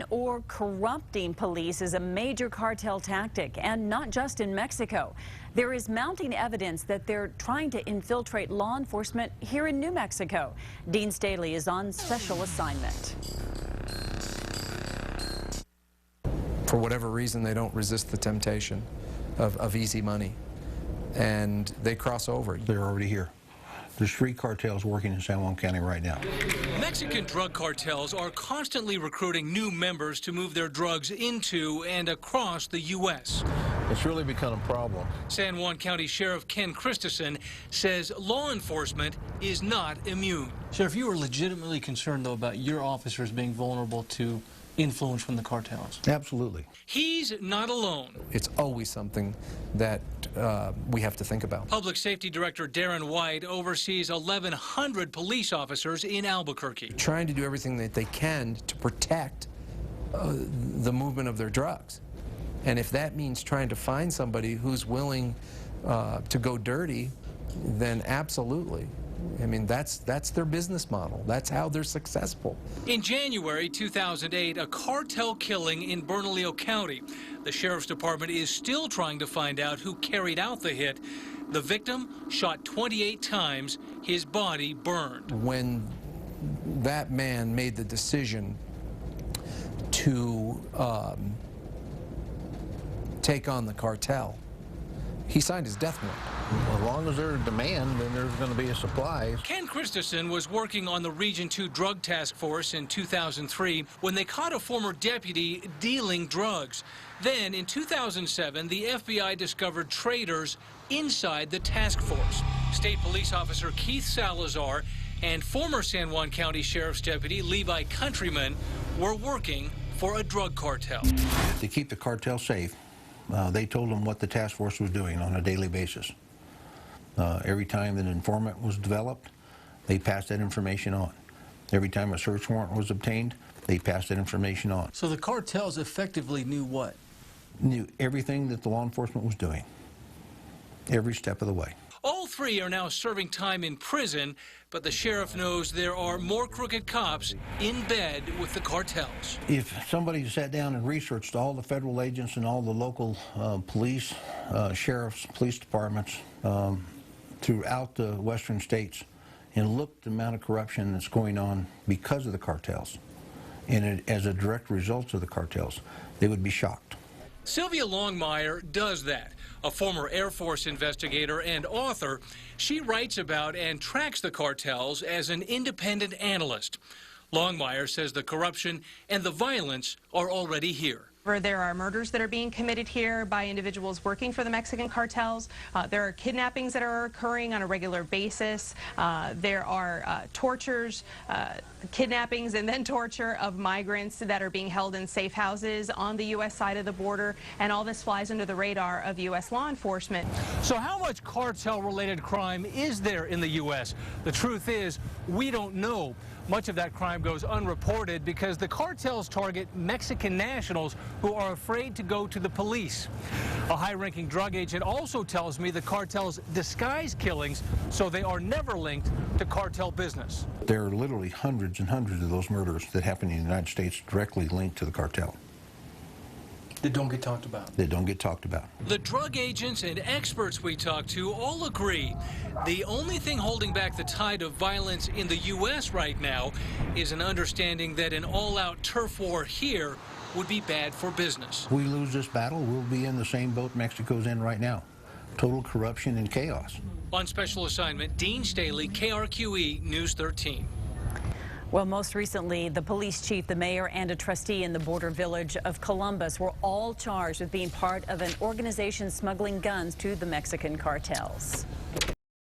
Or corrupting police is a major cartel tactic, and not just in Mexico. There is mounting evidence that they're trying to infiltrate law enforcement here in New Mexico. Dean Staley is on special assignment. For whatever reason, they don't resist the temptation of easy money, and they cross over. They're already here. There's 3 cartels working in San Juan County right now. Mexican drug cartels are constantly recruiting new members to move their drugs into and across the U.S. It's really become a problem. San Juan County Sheriff Ken Christensen says law enforcement is not immune. Sheriff, you are legitimately concerned, though, about your officers being vulnerable to influence from the cartels. Absolutely. He's not alone. It's always something that we have to think about. Public Safety Director Darren White oversees 1,100 police officers in Albuquerque. Trying to do everything that they can to protect the movement of their drugs. And if that means trying to find somebody who's willing to go dirty, then absolutely. I mean, that's their business model. That's how they're successful. In January 2008, a cartel killing in Bernalillo County. The Sheriff's Department is still trying to find out who carried out the hit. The victim shot 28 times, his body burned. When that man made the decision to take on the cartel, he signed his death warrant. As long as there's demand, then there's going to be a supply. Ken Christensen was working on the Region 2 Drug Task Force in 2003 when they caught a former deputy dealing drugs. Then, in 2007, the FBI discovered traders inside the task force. State Police Officer Keith Salazar and former San Juan County Sheriff's Deputy Levi Countrymen were working for a drug cartel. To keep the cartel safe, they told them what the task force was doing on a daily basis. Every time an informant was developed, they passed that information on. Every time a search warrant was obtained, they passed that information on. So the cartels effectively knew what? Knew everything that the law enforcement was doing, every step of the way. All 3 are now serving time in prison, but the sheriff knows there are more crooked cops in bed with the cartels. If somebody sat down and researched all the federal agents and all the local police, sheriffs, police departments throughout the western states and looked at the amount of corruption that's going on because of the cartels and as a direct result of the cartels, they would be shocked. Sylvia Longmire does that. A former Air Force investigator and author, she writes about and tracks the cartels as an independent analyst. Longmire says the corruption and the violence are already here. There are murders that are being committed here by individuals working for the Mexican cartels. There are kidnappings that are occurring on a regular basis. There are tortures, kidnappings and then torture of migrants that are being held in safe houses on the U.S. side of the border, and all this flies under the radar of U.S. law enforcement. So how much cartel-related crime is there in the U.S.? The truth is, we don't know. Much of that crime goes unreported because the cartels target Mexican nationals who are afraid to go to the police. A high-ranking drug agent also tells me the cartels disguise killings so they are never linked to cartel business. There are literally hundreds and hundreds of those murders that happen in the United States directly linked to the cartel. That don't get talked about. They don't get talked about. The drug agents and experts we talk to all agree the only thing holding back the tide of violence in the U.S. right now is an understanding that an all-out turf war here would be bad for business. If we lose this battle, we'll be in the same boat Mexico's in right now. Total corruption and chaos. On special assignment, Dean Staley, KRQE News 13. Well, most recently, the police chief, the mayor, and a trustee in the border village of Columbus were all charged with being part of an organization smuggling guns to the Mexican cartels.